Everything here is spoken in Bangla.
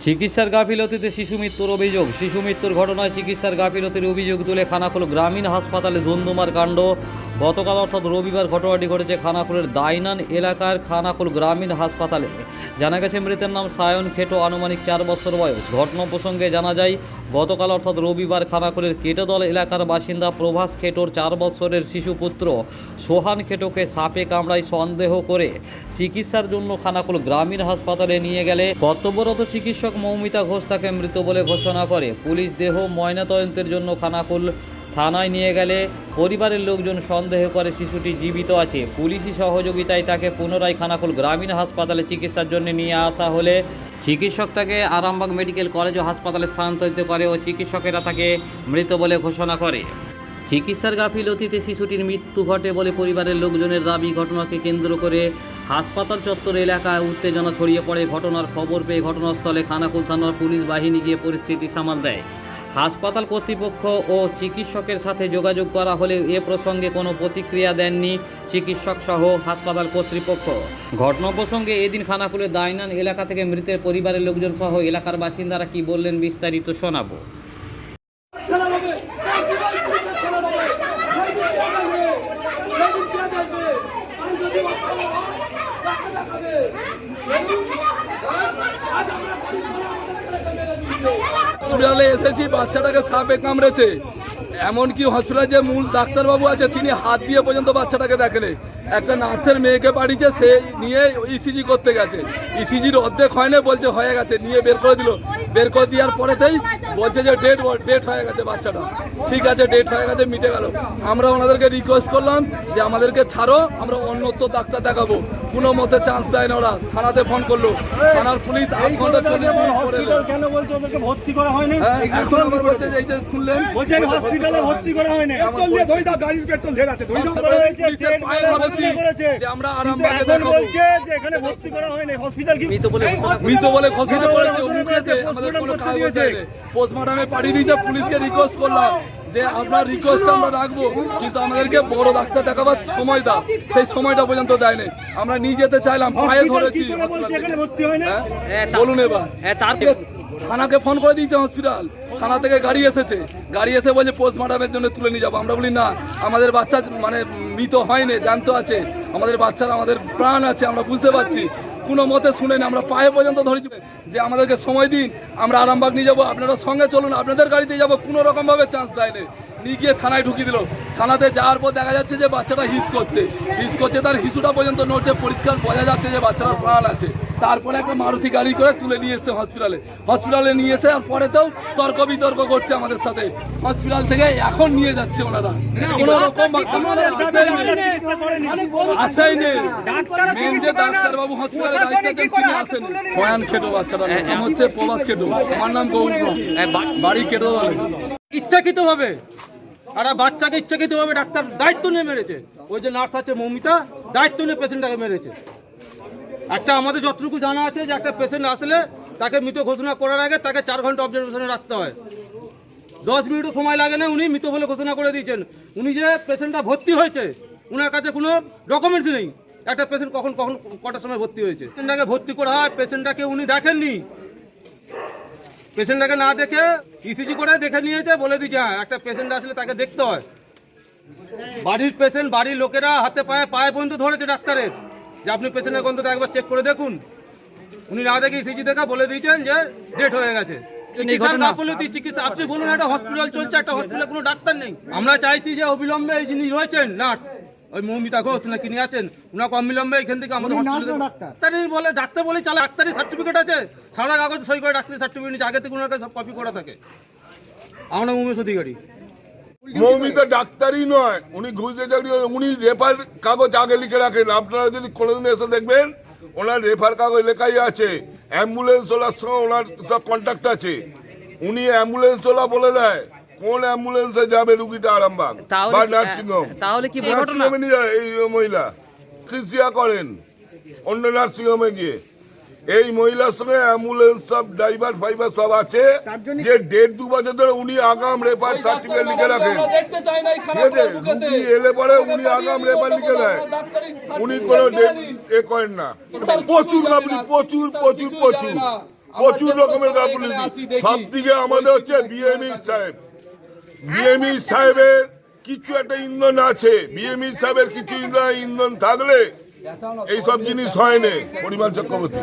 চিকিৎসার গাফিলতিতে শিশু মৃত্যুর অভিযোগ। শিশু মৃত্যুর ঘটনায় চিকিৎসার গাফিলতির অভিযোগ তুলে খানাকুল গ্রামীণ হাসপাতালে ধুন্ধুমার কাণ্ড। গতকাল অর্থাৎ রবিবার ঘটনাটি ঘটেছে খানাকুলের দাইনান এলাকার খানাকুল গ্রামীণ হাসপাতালে। জানা গেছে মৃতের নাম সায়ন খেটো, আনুমানিক 4 বছর বয়স। ঘটনা প্রসঙ্গে জানা যায় গতকাল অর্থাৎ রবিবার খানাকুলের কেটোদল এলাকার বাসিন্দা প্রভাস খেটোর 4 বছরের শিশুপুত্র সোহান খেটোকে সাপে কামড়ায় সন্দেহ করে চিকিৎসার জন্য খানাকুল গ্রামীণ হাসপাতালে নিয়ে গেলে কর্তব্যরত চিকিৎসক মৌমিতা ঘোষ তাকে মৃত বলে ঘোষণা করে। পুলিশ দেহ ময়নাতদন্তের জন্য খানাকুল থানায় নিয়ে গেলে পরিবারের লোকজন সন্দেহ করে শিশুটি জীবিত আছে। পুলিশি সহযোগিতায় তাকে পুনরায় খানাকুল গ্রামীণ হাসপাতালে চিকিৎসার জন্য নিয়ে আসা হলে চিকিৎসক তাকে আরামবাগ মেডিকেল কলেজ ও হাসপাতালে স্থানান্তরিত করে ও চিকিৎসকেরা তাকে মৃত বলে ঘোষণা করে। চিকিৎসার গাফিলতিতে শিশুটির মৃত্যু ঘটে বলে পরিবারের লোকজনের দাবি। ঘটনাকে কেন্দ্র করে হাসপাতাল চত্বর এলাকায় উত্তেজনা ছড়িয়ে পড়ে। ঘটনার খবর পেয়ে ঘটনাস্থলে খানাকুল থানার পুলিশ বাহিনী গিয়ে পরিস্থিতি সামাল দেয়। হাসপাতাল কর্তৃপক্ষ ও চিকিৎসকের সাথে যোগাযোগ করা হলেও এ প্রসঙ্গে কোনো প্রতিক্রিয়া দেননি চিকিৎসক সহ হাসপাতাল কর্তৃপক্ষ। ঘটনা প্রসঙ্গে এদিন খানাকুলের দাইনান এলাকা থেকে মৃতের পরিবারের লোকজন সহ এলাকার বাসিন্দারা কি বললেন বিস্তারিত শোনাবো। হসপিটালে এসেছি, বাচ্চাটাকে সাপে কামড়েছে। এমনকি হসপিটালে যে মূল ডাক্তারবাবু আছে তিনি হাত দিয়ে পর্যন্ত বাচ্চাটাকে দেখেনি। একটা নার্সের মেয়েকে পাঠিয়েছে, সে নিয়ে ইসিজি করতে গেছে। ইসিজির অর্ধেক হয়নি, বলছে হয়ে গেছে, নিয়ে বের করে দিল। বের করে দেওয়ার পরেতেই বলছে যে ডেট হয়ে গেছে বাচ্চাটা। ঠিক আছে, ডেট হয়ে গেছে, মিটে গেল। আমরা ওনাদেরকে রিকোয়েস্ট করলাম যে আমাদেরকে ছাড়ো, আমরা অন্যত্র ডাক্তার দেখাবো। কোনো মতে চান্স দেয় না ওরা। থানাতে ফোন করলো, থানার পুলিশ 8 ঘন্টা 40 মিনিট পরে এলো। কেন বলছো ওদেরকে ভর্তি করা হয়নি? এখন আবার বলছে যে এই যে শুনলেন, বলছে হসপিটালে ভর্তি করা হয়নি। পেট্রোল দিয়ে ধরে দাও, গাড়ির পেট্রোল ঢের আছে, ধরে দাও। পুলিশের পায়ে ধরেছি যে আমরা আরামবাগে দেখাবো। বলছে যে এখানে ভর্তি করা হয়নি, হসপিটাল কি মৃত বলে ঘোষণা করেছে। আমাদের কোনো কাগজ নেই। পোস্টমর্টমে পাঠিয়ে দিয়েছে। পুলিশকে রিকোয়েস্ট করলাম যে আপনার রিকোয়েস্ট আমরা রাখবো, কিন্তু আমাদেরকে বড় ডাক্তার দেখাবার সময় দাও। সেই সময়টা পর্যন্ত দেয়নি। আমরা নিয়ে যেতে চাইলাম, পায়ে ধরেছি। বলুন এবার। থানাকে ফোন করে দিয়েছে হসপিটাল, থানা থেকে গাড়ি এসেছে। গাড়ি এসে বলছে পোস্টমর্টমের জন্য তুলে নিয়ে যাবো। আমরা বলি না, আমাদের বাচ্চা মানে মৃত হয়নি, জানতো আছে আমাদের বাচ্চার, আমাদের প্রাণ আছে, আমরা বুঝতে পারছি। কোনো মতে শুনেনি। আমরা পায়ে পর্যন্ত ধরেছি যে আমাদেরকে সময় দিন, আমরা আরামবাগ নিয়ে যাবো, আপনারা সঙ্গে চলুন, আপনাদের গাড়িতে যাবো। কোনো রকমভাবে চান্স দেয়নি। নিয়ে গিয়ে থানায় ঢুকিয়ে দিল। থানাতে যাওয়ার পর দেখা যাচ্ছে যে বাচ্চাটা হিস করছে। তার হিসুটা পর্যন্ত নড়ছে, পরিষ্কার বোঝা যাচ্ছে যে বাচ্চাটার প্রাণ আছে। তারপরে একটা মারুতি গাড়ি করে তুলে নিয়ে এসছে হসপিটালে নিয়ে এসে আর পরেতেও তর্ক বিতর্ক করছে আমাদের সাথে। হসপিটাল থেকে এখন নিয়ে যাচ্ছে ওনারা, কোনো রকম আসেনি। মেন যে ডাক্তারবাবু হসপিটালে দায়িত্ব আছেন তিনি আসেন। ভয়ান খেটো বাচ্চাটা, নাম হচ্ছে প্রভাস খেটো, আমার নাম গৌর, বাড়ি কেটো। ইচ্ছাকৃতভাবে আর বাচ্চাকে ইচ্ছাকৃতভাবে ডাক্তার দায়িত্ব নিয়ে মেরেছে। ওই যে নার্স আছে মৌমিতা, দায়িত্ব নিয়ে পেশেন্টটাকে মেরেছে। একটা আমাদের যতটুকু জানা আছে যে একটা পেশেন্ট আসলে তাকে মৃত ঘোষণা করার আগে তাকে 4 ঘন্টা অবজারভেশনে রাখতে হয়। 10 মিনিটও সময় লাগে না, উনি মৃত বলে ঘোষণা করে দিয়েছেন। উনি যে পেশেন্টটা ভর্তি হয়েছে, ওনার কাছে কোনো ডকুমেন্টস নেই একটা পেশেন্ট কখন কটার সময় ভর্তি হয়েছে। পেশেন্টটাকে ভর্তি করা হয়, পেশেন্টটাকে উনি দেখেননি। পেশেন্টটাকে না দেখে ইসিজি করে দেখে নিয়েছে, বলে দিয়েছে হ্যাঁ একটা পেশেন্ট আসলে তাকে দেখতে হয়। বাড়ির পেশেন্ট, বাড়ির লোকেরা হাতে পায়ে পর্যন্ত ধরেছে ডাক্তারের যে আপনি পেশেন্টের গন্ধটা একবার চেক করে দেখুন। উনি না দেখে ইসিজি দেখা বলে দিয়েছেন যে ডেট হয়ে গেছে। চিকিৎসা আপনি বলুন, একটা হসপিটাল চলছে, একটা হসপিটালে কোনো ডাক্তার নেই। আমরা চাইছি যে অবিলম্বে এই যিনি রয়েছেন নার্স, ওই মৌমিতা ঘোষ না কিনে আছেন, ওনাকে অবিলম্বে এখান থেকে আমাদের হসপিটালে বলে ডাক্তার বলে চালা। ডাক্তারি সার্টিফিকেট আছে, সারা কাগজ সই করে ডাক্তারি সার্টিফিকেট নিচ্ছে, আগে থেকে ওনার কাছে সব কপি করা থাকে। আমরা উমেশ অধিকারী। মৌমিতা ডাক্তারই নয়, উনি ঘুষতে চাকরি, উনি রেফার কাগজ আগে লিখে রাখেন। আপনারা যদি কোনোদিন এসে দেখবেন ওনার রেফার কাগজ লেখাই আছে। অ্যাম্বুলেন্স ওলার সঙ্গে ওনার সব কন্ট্যাক্ট আছে। উনি অ্যাম্বুলেন্স ওলা বলে দেয় কোন অ্যাম্বুলেন্সে যাবে রুগীটা আরামবাগ বা নার্সিংহোম। তাহলে কি নার্সিংহোমে নিয়ে যায় এই মহিলা, সিসিয়া করেন অন্য নার্সিংহোমে গিয়ে। এই মহিলার সঙ্গে অ্যাম্বুলেন্স সব ড্রাইভার ফাইভার সব আছে, যে 1.5-2 বছর ধরে উনি আগাম রেফার সার্টিফিকেট লিখে রাখেন। ঠিক আছে, রুগী এলে পরে উনি আগাম রেফার লিখে দেয়, উনি কোনো এ করেন না। প্রচুর আপনি প্রচুর প্রচুর প্রচুর প্রচুর রকমের এখানে গাফিলতি। আসি, দেখি। সব দিকে আমাদের হচ্ছে বিএমই সাহেব, বিএমই সাহেবের কিছু একটা ইন্ধন আছে, বিএমই সাহেবের কিছু ইন্ধন থাকলে এইসব জিনিস হয় না। পরিমাণ চক্রবর্তী।